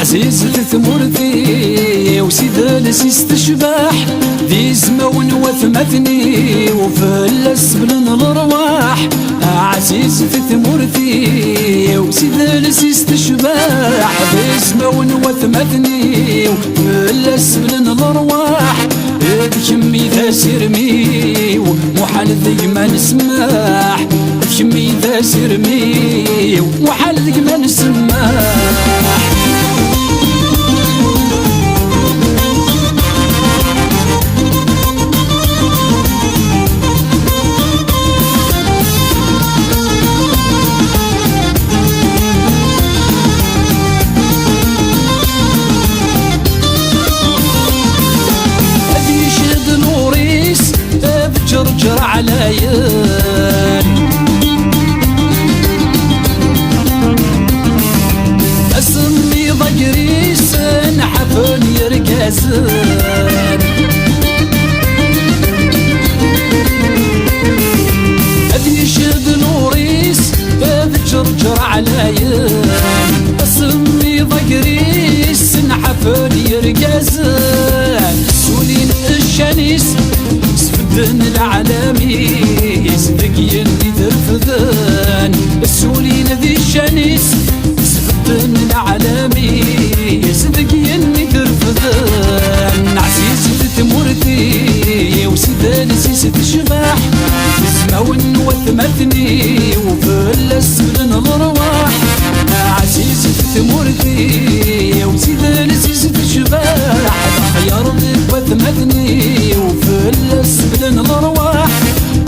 عزيزة ثمرتي وسيد لسيس تشبح ذي زمون وثمثني وفلس بلن الارواح. عزيزة ثمرتي وسيد لسيس تشبح ذي زمون وثمثني وفلس بلن الارواح. بكمي ذا سرمي وحال ذي ما نسمح، بكمي ذا سرمي وحال ذي ما نسمح. جرجر على يالي اسمي ضجريس نحفن يرقازن اذي شد نوريس جرجر على يالي اسمي ضجريس نحفن يرقازن سولين الشنيس سفدن العالمي سبقين ذي ترفذن السولين ذي الشنيس سفدن العالمي سبقين ذي ترفذن. عزيزة ثمرتي وسيد لسيس تشبح زمون وثمثني وفلس بلن الارواح. عزيزة ثمرتي وسيد لسيس تشبح خيار ذيك وثمثني وفلس بلن الارواح.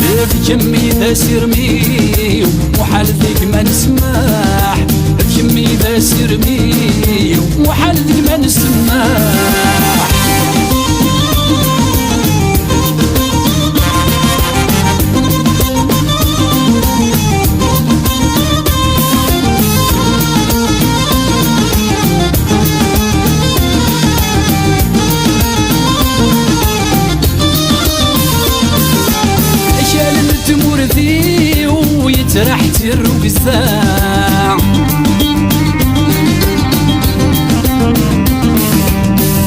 بكمي ذا سرمي وحال ذيك ما نسمح، بكمي ذا سرمي وحال ذيك ما نسمح. تمرتي ويترحت الرقزاع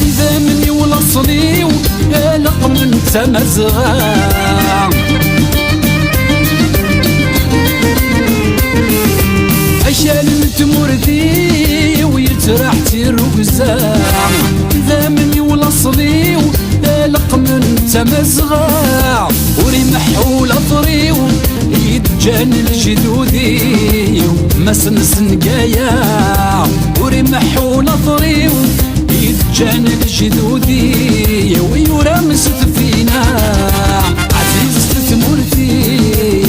إذا مني ولصلي ولق من تمزغاع أشال تمرتي ويترحت الرقزاع إذا مني ولصلي ولق من تمزغاع ورمح ولطري يتجان الجدودي مسنس نقايا ورمح ولطري يتجان الجدودي ويرمس فينا. عزيزة ثمرتي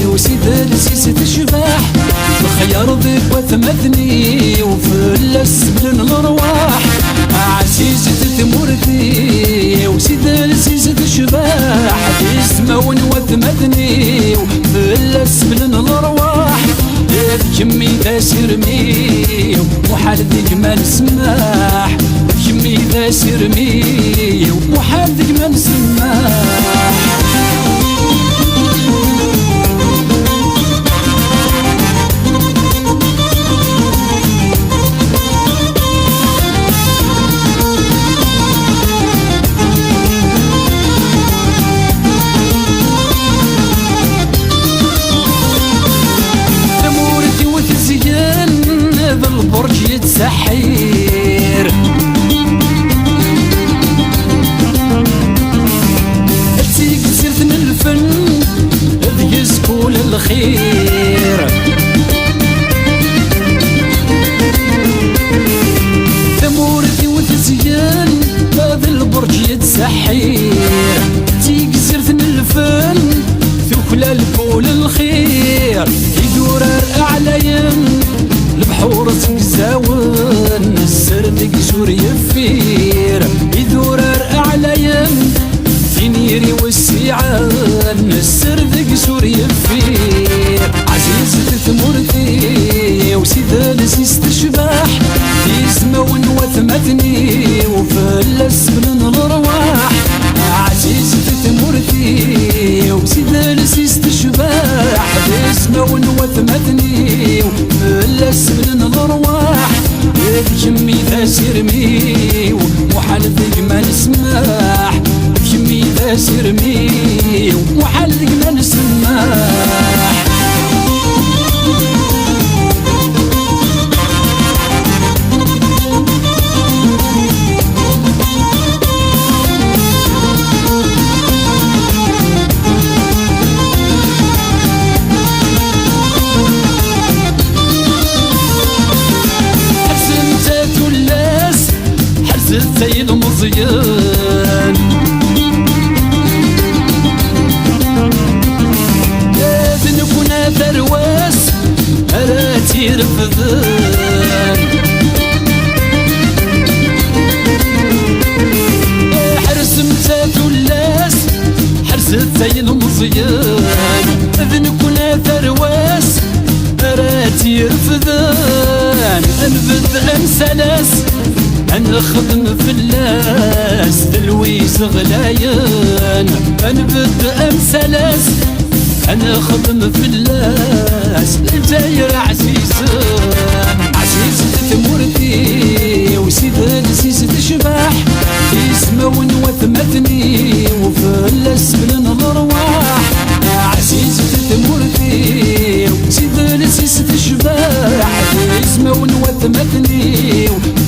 وسيد لسيس تشبح بخيار ضيق وثمثني وفلس بلن الارواح. عزيزة ثمرتي وسيد لسيس تشبح زمون وثمثني وفلس بلن الارواح. بكمي ذا سرمي وحال ذيك ما نسمح، بكمي ذا سرمي وحال ذيك ما نسمح. بالبرج يتسحير تيك سيرت من الفن ذي سكول الخير. ثمورتي وتزيان هذا البرج يتسحير تيك سيرت من الفن في خلال فول الخير. يدور أعلين البحور تقزاون السردق سور يفير يدور أعلين فينيري والسيعان السردق سور يفير. عزيزة ثمرتي وسيد لسيس تشبح في زمون وثمثني وفلس بلن الارواح. عزيزة ثمرتي وسيد لسيس تشبح في زمون وثمثني وفلس بلن الارواح. بجمي ذا سرمي وحال ذيك ما نسمح بجمي ذا سرمي وحال ذيك ما نسمح زين مزيان لازم نكون ثرواس راتي رفضان حرس مسات ولاس حرس زين مزيان لازم نكون ثرواس راتي رفضان انفذ انسلاس نخدم في اللاس تلويس غلايان نبد امسلاس نخدم في اللاس الجاير عسيسان عسيس تمورتي وسيد السيس تشبح يسمون وثمتني وفي اللاس بلن الارواح عسيس تمورتي وسيد السيس تشبح يسمون وثمتني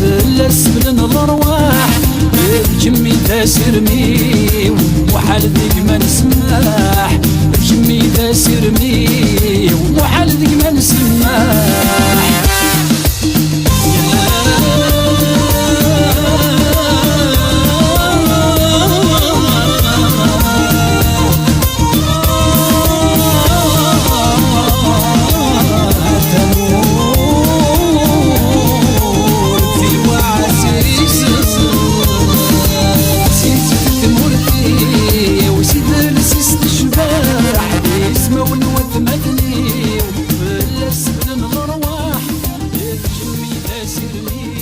اللاس بلن الارواح بجمي ذا سرمي وحال ذيك ما نسمح بجمي ذا سرمي وحال ذيك ما نسمح Sirmi